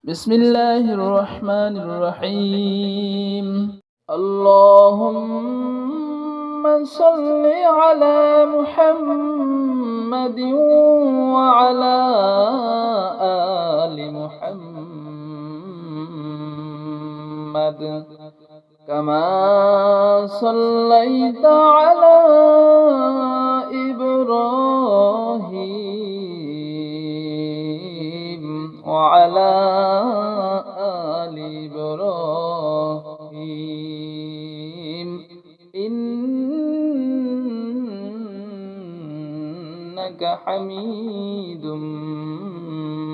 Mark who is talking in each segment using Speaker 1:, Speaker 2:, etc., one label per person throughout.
Speaker 1: بسم الله الرحمن الرحيم. اللهم صل على محمد وعلى آل محمد كما صليت على إبراهيم وعلى آل إبراهيم إنك حميد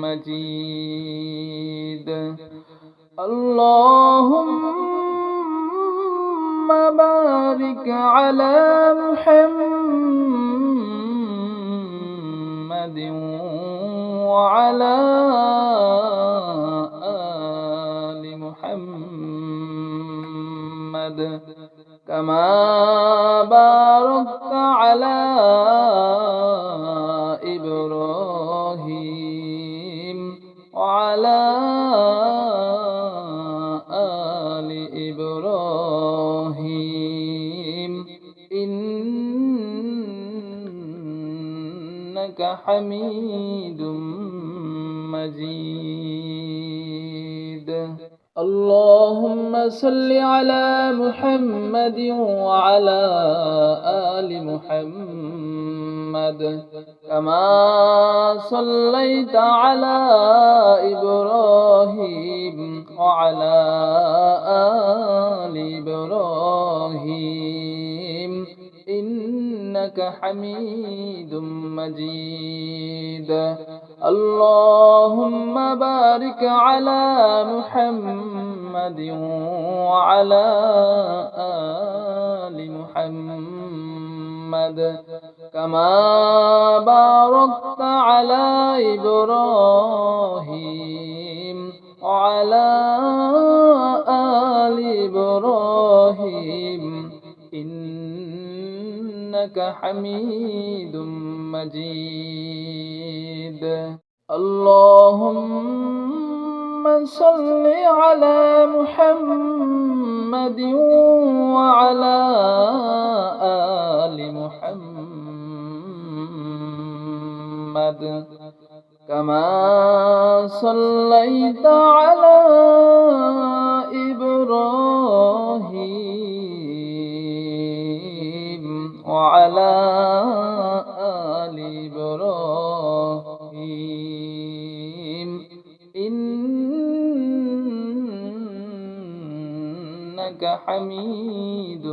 Speaker 1: مجيد. اللهم بارك على محمد وعلى آل محمد كما باركت على إبراهيم وعلى آل إبراهيم إنك حميد مجيد. اللهم صل على محمد وعلى آل محمد كما صليت على إبراهيم وعلى آل إبراهيم إنك حميد مجيد. اللهم بارك على محمد وعلى آل محمد كما باركت على إبراهيم وعلى آل إبراهيم إنك حميد مجيد. اللهم صل على محمد وعلى آل محمد كما صليت على إبراهيم وعلى آل إبراهيم إنك حميد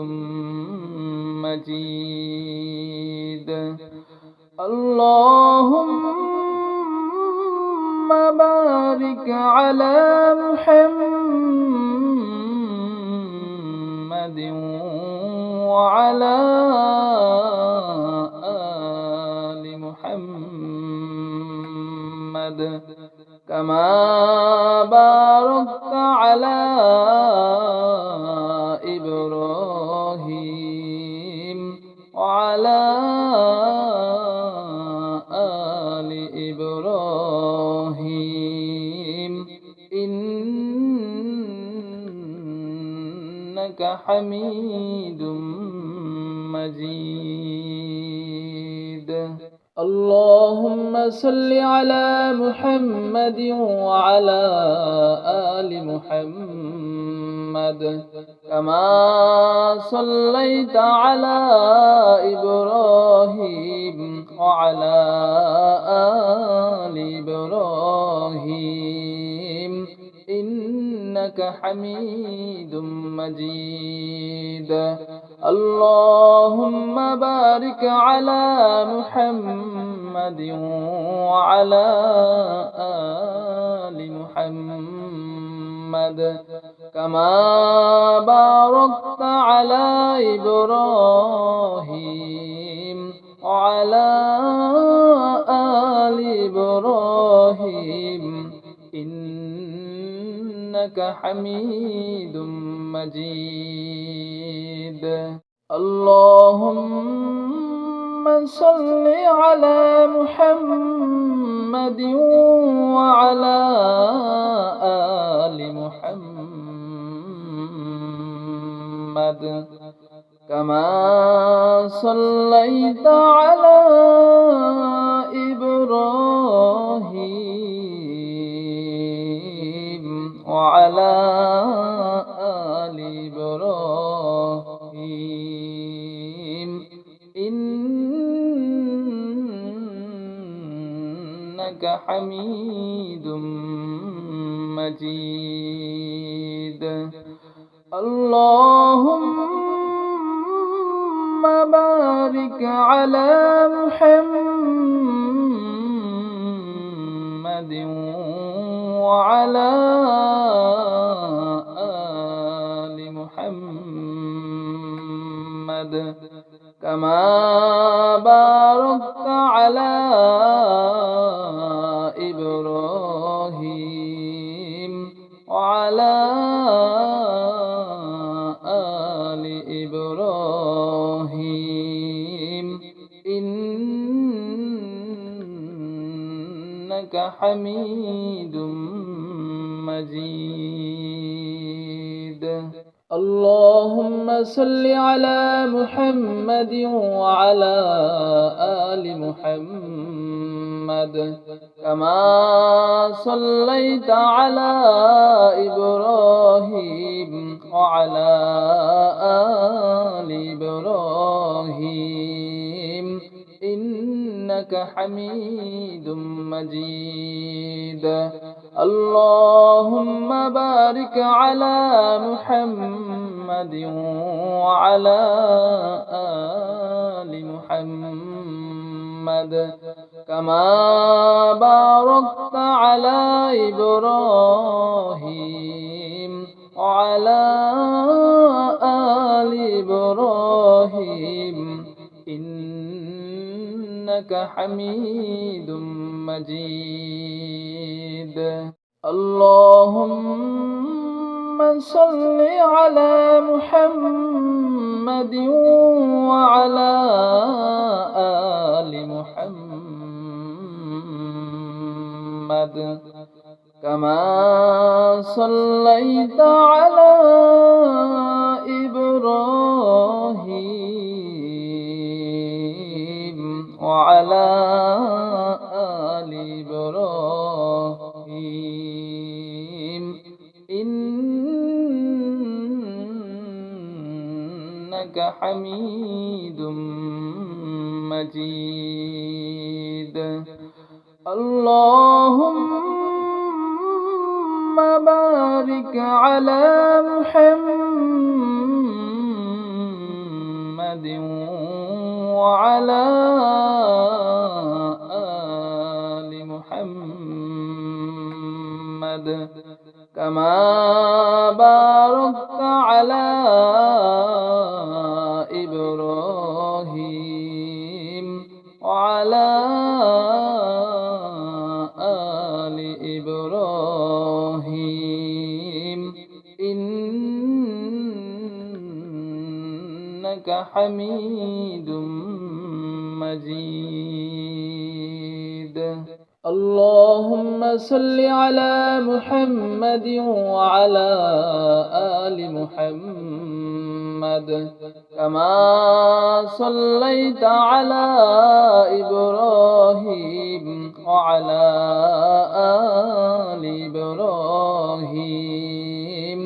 Speaker 1: مجيد. اللهم بارك على محمد وعلى آل محمد كما باركت على إبراهيم وعلى آل إبراهيم إنك حميد مجيد. اللهم صل على محمد وعلى آل محمد كما صليت على إبراهيم وعلى آل إبراهيم إنك حميد مجيد. اللهم بارك على محمد وعلى آل محمد كما باركت على إبراهيم وعلى آل إبراهيم إنك حميد مجيد. اللهم صل على محمد وعلى محمد كما صليت على إبراهيم وعلى آل إبراهيم إنك حميد مجيد. اللهم بارك على محمد وعلى آل محمد كما باركت على إبراهيم وعلى آل إبراهيم إنك حميد مجيد. اللهم صل على محمد وعلى آل محمد كما صليت على إبراهيم وعلى آل إبراهيم إنك حميد مجيد. اللهم بارك على محمد وعلى آل محمد كما باركت على إبراهيم وعلى آل إبراهيم إنك حميد مجيد. اللهم صل على محمد وعلى آل محمد كما صليت على إبراهيم وعلى آل إبراهيم إنك حميد مجيد. اللهم بارك على محمد وعلى آل محمد كما باركت على إبراهيم وعلى آل إبراهيم إنك حميد مجيد. اللهم صل على محمد وعلى آل محمد كما صليت على إبراهيم وعلى آل إبراهيم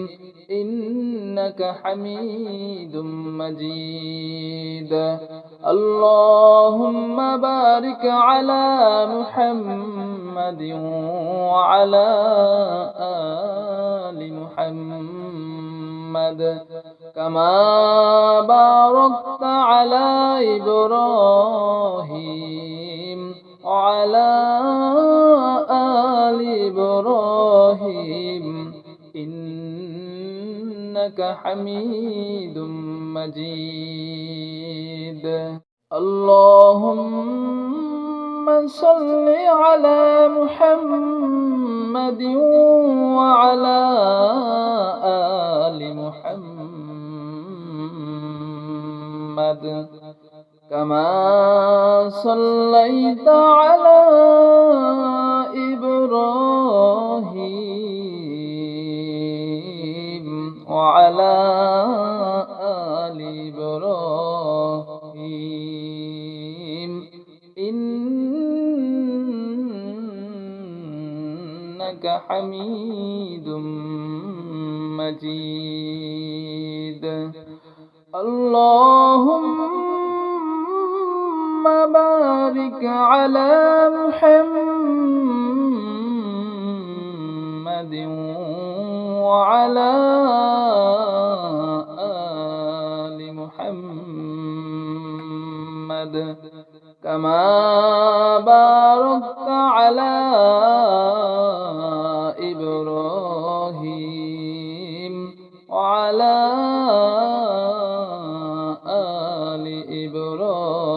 Speaker 1: إنك حميد مجيد. اللهم بارك على محمد وعلى آل محمد كما باركت على إبراهيم وعلى آل إبراهيم إنك حميد مجيد. اللهم صل على محمد وعلى آل محمد كما صليت على إبراهيم وعلى آل إبراهيم إنك حميد مجيد اللهم بارك على محمد وعلى آل محمد كما باركت على إبراهيم وعلى آل إبراهيم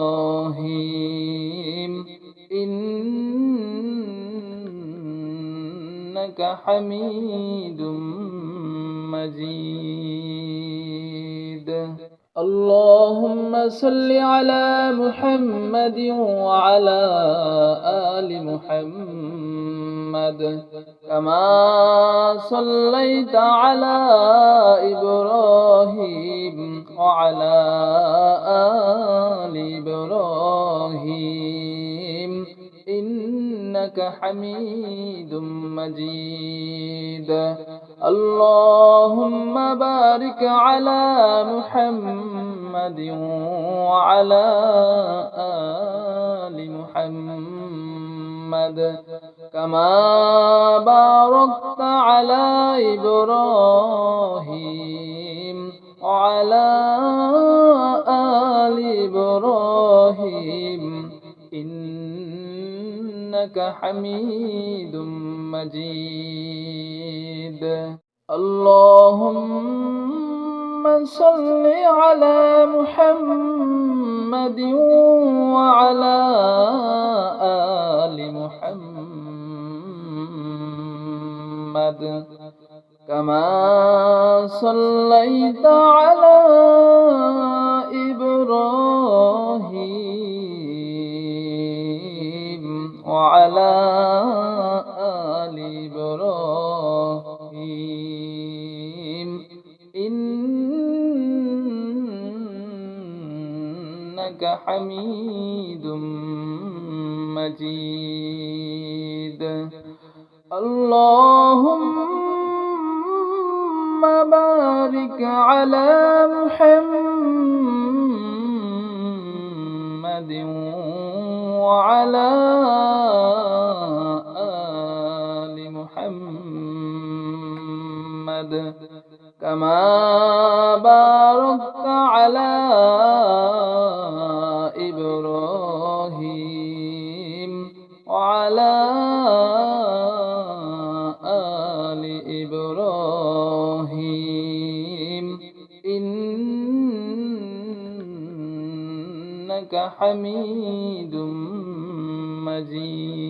Speaker 1: إنك حميد مجيد اللهم صل على محمد وعلى آل محمد كما صليت على إبراهيم وعلى آل إبراهيم إنك حميد مجيد اللهم بارك على محمد وعلى آل محمد كما باركت على إبراهيم وعلى آل إبراهيم إنك حميد مجيد اللهم صل على محمد وعلى آل محمد كما صليت على إبراهيم وعلى آل إبراهيم إنك حميد مجيد اللهم بارك على محمد وعلى آل محمد كما باركت على إبراهيم وعلى آل إبراهيم إنك حميد مجيد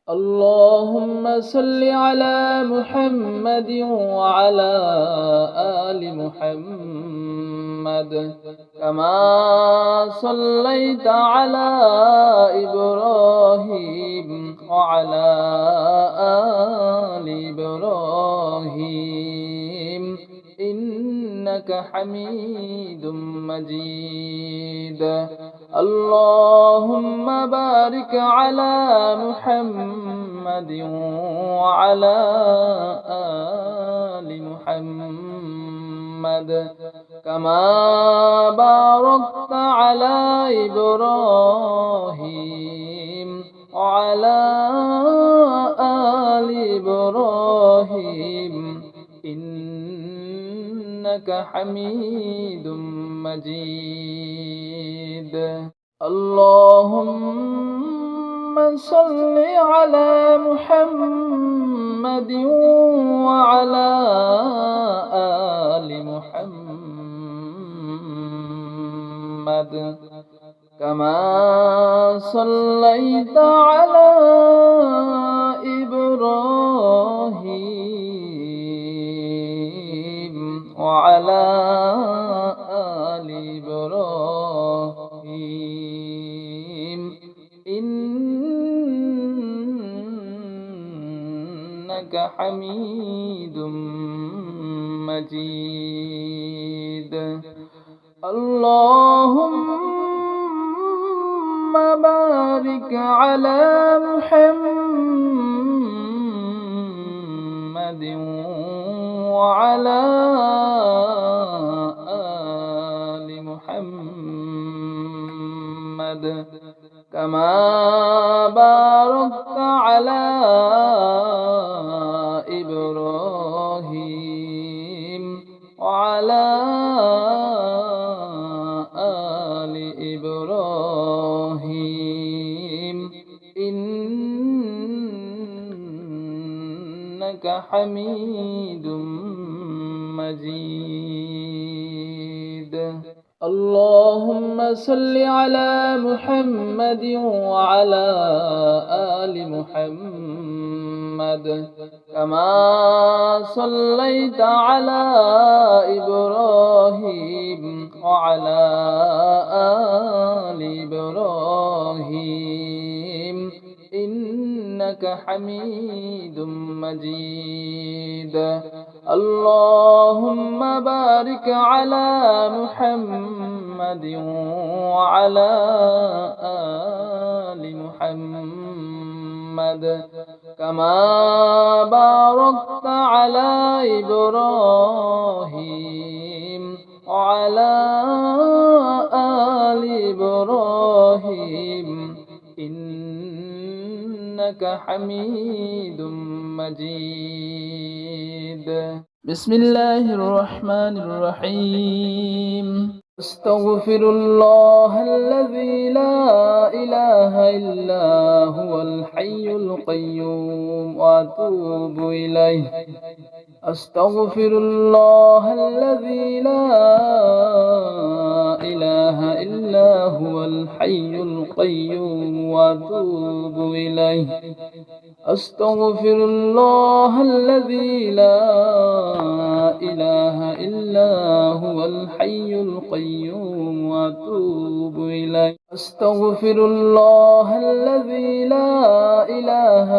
Speaker 1: اللهم صل على محمد وعلى آل محمد كما صليت على إبراهيم وعلى آل إبراهيم إنك حميد مجيد اللهم بارك على محمد وعلى آل محمد كما باركت على إبراهيم وعلى آل إبراهيم إنك حميد مجيد اللهم صل على محمد وعلى آل محمد كما صليت على إبراهيم وعلى آل إبراهيم إنك حميد مجيد. اللهم بارك على محمد وعلى آل محمد كما باركت على إبراهيم وعلى آل إبراهيم إنك حميد مجيد. اللهم صل على محمد وعلى آل محمد كما صليت على إبراهيم وعلى آل إبراهيم إنك حميد مجيد. اللهم بارك على محمد وعلى آل محمد كما باركت على إبراهيم وعلى آل إبراهيم إنك حميد مجيد. بسم الله الرحمن الرحيم. أستغفر الله الذي لا إله إلا هو الحي القيوم وأتوب إليه. أستغفر الله الذي لا إله إلا هو الحي القيوم وأتوب إليه. أستغفر الله الذي لا إله إلا هو الحي القيوم وأتوب إليه. أستغفر الله الذي لا إله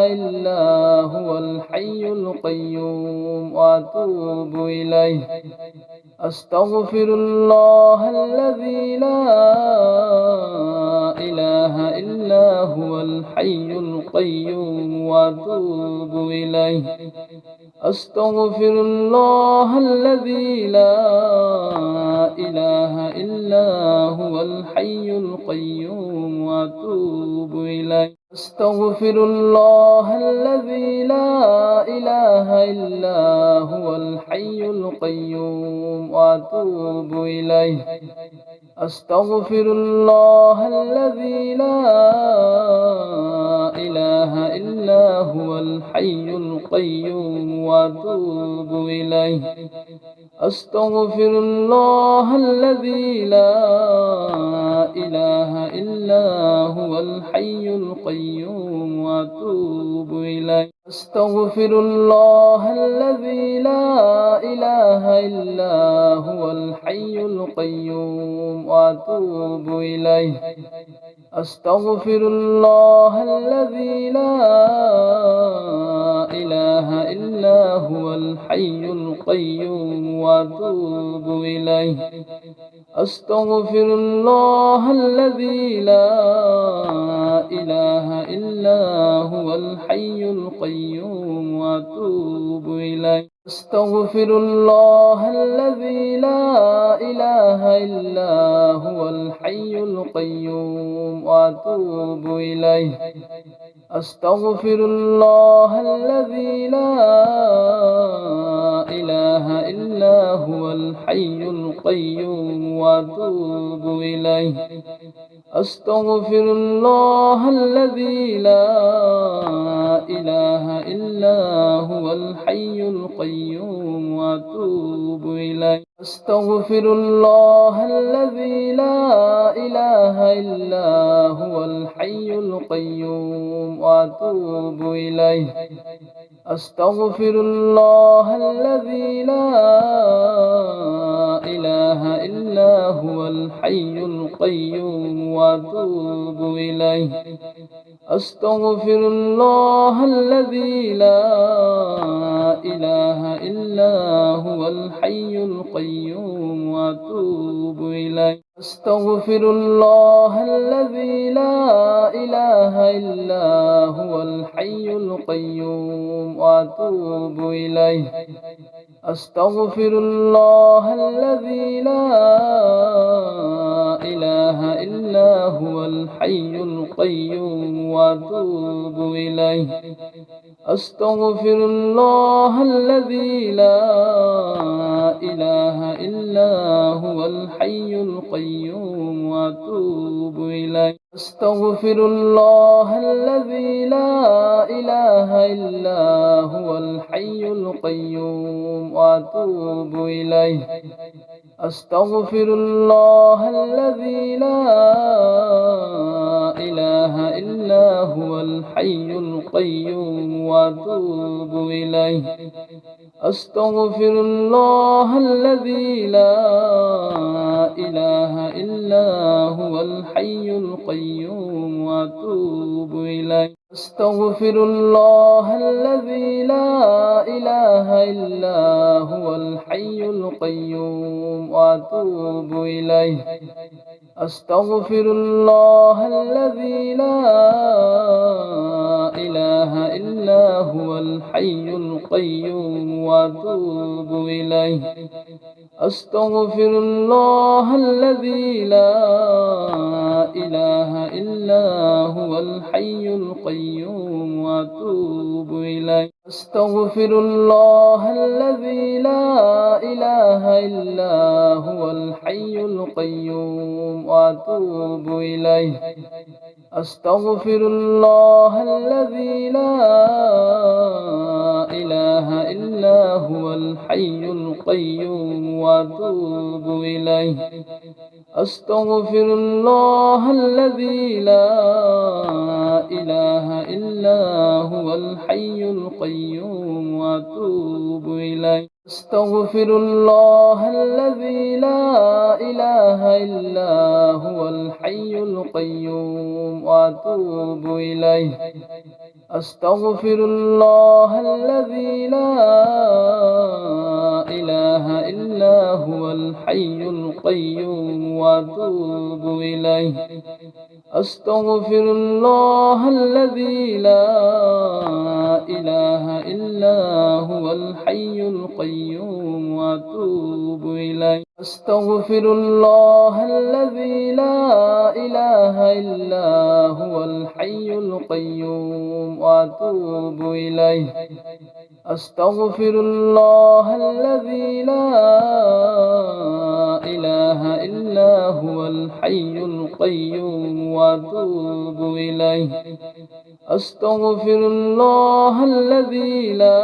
Speaker 1: إلا هو الحي القيوم وأتوب إليه. أستغفر الله الذي لا إله إلا هو الحي القيوم وأتوب إليه. أستغفر الله الذي لا إله إلا هو الحي القيوم وأتوب إليه. أستغفر الله الذي لا إله إلا هو الحي القيوم وأتوب إليه. أستغفر الله الذي لا إله إلا هو الحي القيوم وأتوب إليه. أستغفر الله الذي لا إله إلا هو الحي القيوم وأتوب إليه. أستغفر الله الذي لا إله إلا هو الحي القيوم وأتوب إليه. أستغفر الله الذي لا إله إلا هو الحي القيوم وأتوب إليه. أستغفر الله الذي لا إله إلا هو الحي القيوم وأتوب إليه. أستغفر الله الذي لا إله إلا هو الحي القيوم وأتوب إليه. أستغفر الله الذي لا إله إلا هو الحي القيوم وأتوب إليه. أستغفر الله الذي لا إله إلا هو الحي القيوم وأتوب إليه. أستغفر الله الذي لا إله إلا هو الحي القيوم وأتوب إليه. أستغفر الله الذي لا إله إلا هو الحي القيوم وأتوب إليه. أستغفر الله الذي لا إله إلا هو الحي القيوم وأتوب إليه. أستغفر الله الذي لا إله إلا هو الحي القيوم وأتوب إليه. أستغفر الله الذي لا إله إلا هو الحي القيوم وأتوب إليه. أستغفر الله الذي لا إله إلا هو الحي القيوم وأتوب إليه. أستغفر الله الذي لا إله إلا هو الحي القيوم وأتوب إليه. أستغفر الله الذي لا إله إلا هو الحي القيوم وأتوب إليه. أستغفر الله الذي لا إله إلا هو الحي القيوم وأتوب إليه. أستغفر الله الذي لا إله إلا هو الحي القيوم وأتوب إليه. أستغفر الله الذي لا إله إلا هو الحي القيوم وأتوب إليه. أستغفر الله الذي لا إله إلا هو الحي القيوم وأتوب إليه. أستغفر الله الذي لا إله إلا هو الحي القيوم وأتوب إليه. أستغفر الله الذي لا إله إلا هو الحي القيوم وأتوب إليه. أستغفر الله الذي لا إله إلا هو الحي القيوم وأتوب إليه. أستغفر الله الذي لا إله إلا هو الحي القيوم وأتوب إليه. أستغفر الله الذي لا إله إلا هو الحي القيوم وأتوب إليه. أستغفر الله الذي لا إله إلا هو الحي القيوم وأتوب إليه. أستغفر الله الذي لا إله إلا هو الحي القيوم وأتوب إليه. أستغفر الله الذي لا إله إلا هو الحي القيوم وأتوب إليه. أستغفر الله الذي لا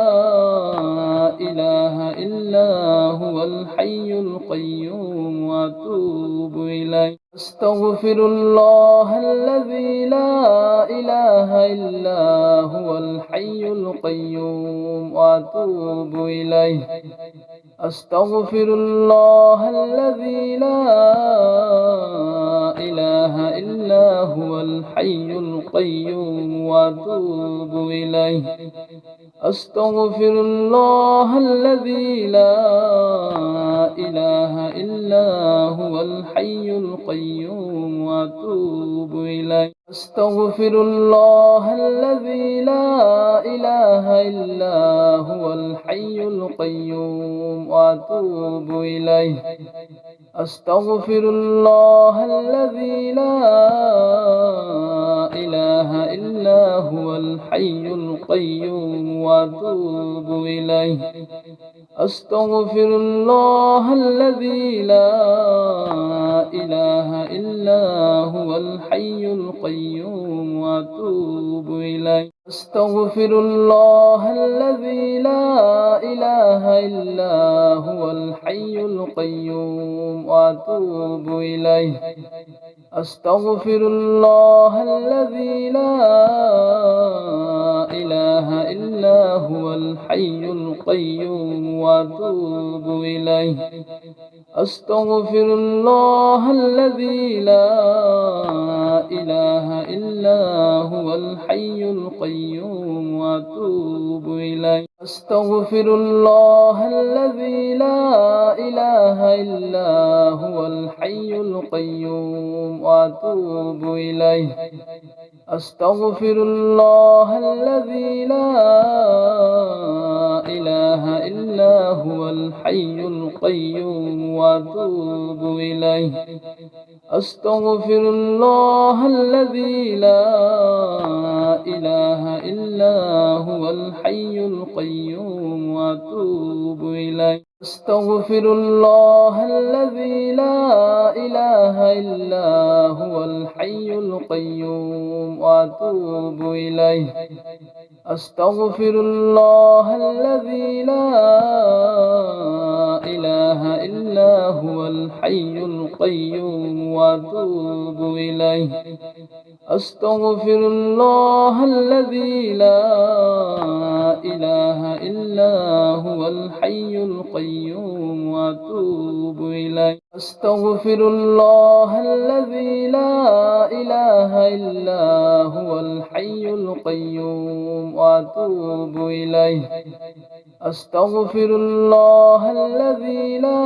Speaker 1: إله إلا هو الحي القيوم وأتوب إليه. أستغفر الله الذي لا إله إلا هو الحي القيوم وأتوب إليه. أستغفر الله الذي لا إله إلا هو الحي القيوم وأتوب إليه. أستغفر الله الذي لا إله إلا هو الحي القيوم وأتوب إليه. أستغفر الله الذي لا إله إلا هو الحي القيوم وأتوب إليه. أستغفر الله الذي لا إله إلا هو الحي القيوم وأتوب إليه. أستغفر الله الذي لا إله إلا هو الحي القيوم وأتوب إليه. أستغفر الله الذي لا إله إلا هو الحي القيوم وأتوب إليه. أستغفر الله الذي لا إله إلا هو الحي القيوم وأتوب إليه أستغفر الله الذي لا إله إلا هو الحي القيوم وأتوب إليه أستغفر الله الذي لا إله إلا هو الحي القيوم وأتوب إليه أستغفر الله الذي لا إله إلا هو الحي القيوم وأتوب إليه أستغفر الله الذي لا إله إلا هو الحي القيوم وأتوب إليه أستغفر الله الذي لا إله إلا هو الحي القيوم وأتوب إليه أستغفر الله الذي لا إله إلا هو الحي القيوم وأتوب إليه أستغفر الله الذي لا إله إلا هو الحي القيوم وأتوب إليه أستغفر الله الذي لا إله إلا هو الحي القيوم وأتوب إليه أستغفر الله الذي لا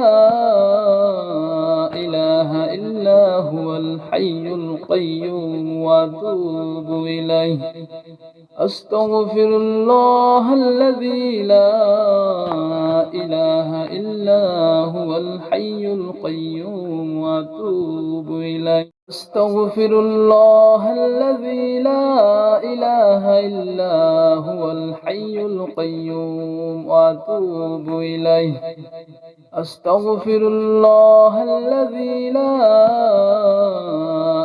Speaker 1: إله إلا هو الحي القيوم وأتوب إليه أستغفر الله الذي لا إله إلا هو الحي القيوم وأتوب إليه أستغفر الله الذي لا إله إلا هو الحي القيوم وأتوب إليه أستغفر الله الذي لا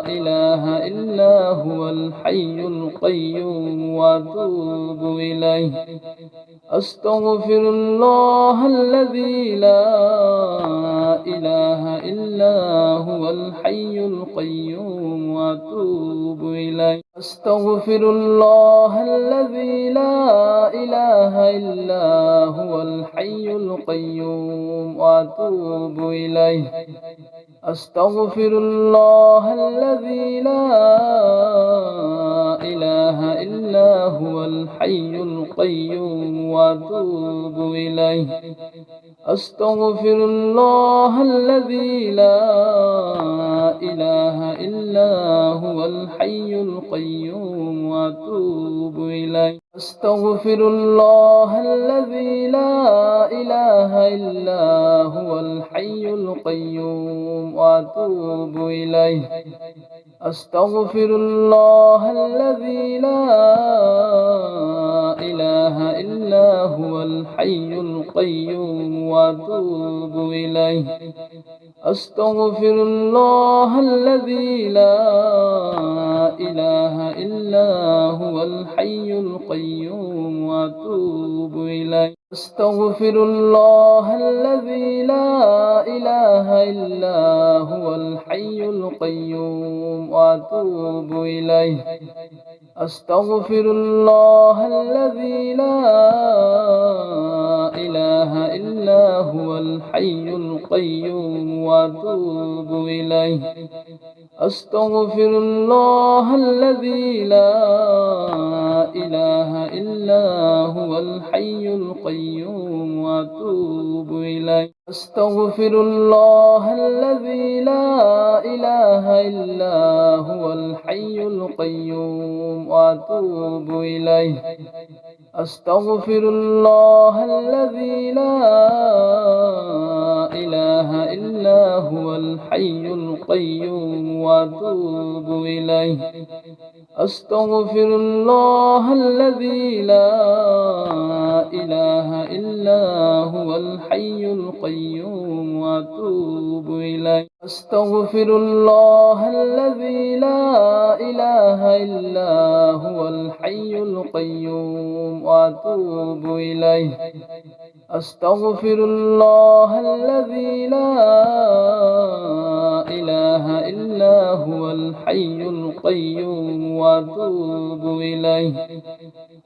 Speaker 1: إله إلا هو الحي القيوم وأتوب إليه أستغفر الله الذي لا إله إلا هو الحي القيوم وأتوب إليه أستغفر الله الذي لا إله إلا هو الحي القيوم وأتوب إليه أستغفر الله الذي لا إله إلا هو الحي القيوم وأتوب إليه أستغفر الله الذي لا إله إلا هو الحي القيوم وأتوب إليه أستغفر الله الذي لا إله إلا هو الحي القيوم وأتوب إليه أستغفر الله الذي لا إله إلا هو الحي القيوم وأتوب إليه أستغفر الله الذي لا إله إلا هو الحي القيوم وأتوب إليه أستغفر الله الذي لا إله إلا هو الحي القيوم وأتوب إليه أستغفر الله الذي لا إله إلا هو الحي القيوم وأتوب إليه أستغفر الله الذي لا إله إلا هو الحي القيوم وأتوب إليه أستغفر الله الذي لا إله إلا هو الحي القيوم وأتوب إليه أستغفر الله الذي لا إله إلا هو الحي القيوم وأتوب إليه أستغفر الله الذي لا إله إلا هو الحي القيوم وأتوب إليه أستغفر الله الذي لا إله إلا هو الحي القيوم وأتوب إليه أستغفر الله الذي لا إله إلا هو الحي القيوم وأتوب إليه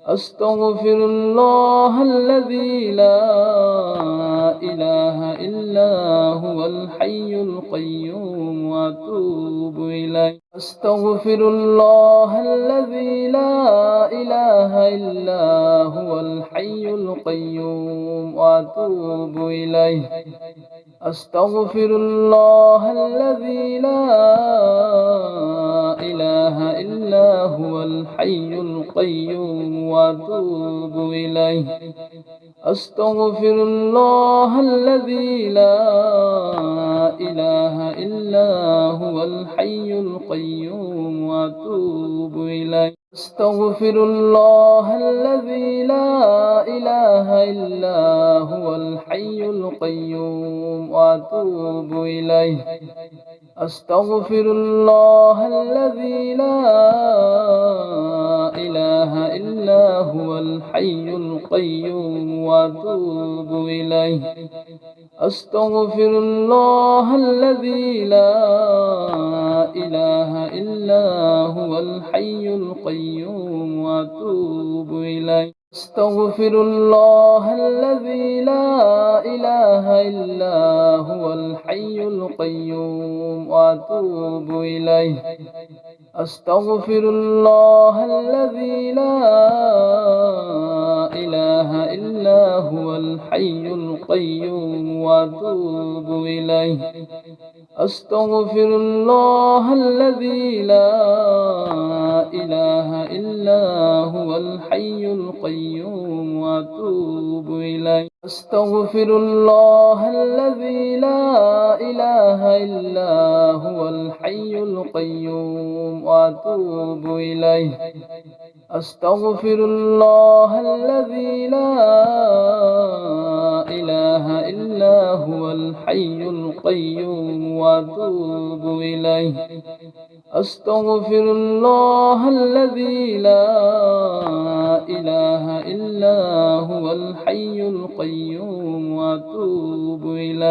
Speaker 1: أستغفر الله الذي لا إله إلا هو الحي القيوم وأتوب إليه أستغفر الله الذي لا إله إلا هو الحي القيوم وأتوب إليه أستغفر الله الذي لا إله إلا هو الحي القيوم وأتوب إليه أستغفر الله الذي لا إله إلا هو الحي القيوم وأتوب إليه أستغفر الله الذي لا إله إلا هو الحي القيوم وأتوب إليه أستغفر الله الذي لا إله إلا هو الحي القيوم وأتوب إليه أستغفر الله الذي لا إله إلا هو الحي القيوم وأتوب إليه أستغفر الله الذي لا إله إلا هو الحي القيوم وأتوب إليه أستغفر الله الذي لا إله إلا هو الحي القيوم وأتوب إليه أستغفر الله الذي لا إله إلا هو الحي القيوم وأتوب إليه أستغفر الله الذي لا إله إلا هو الحي القيوم وأتوب إليه أستغفر الله الذي لا إله إلا هو الحي القيوم وأتوب إليه أستغفر الله الذي لا إله إلا هو الحي القيوم وأتوب إليه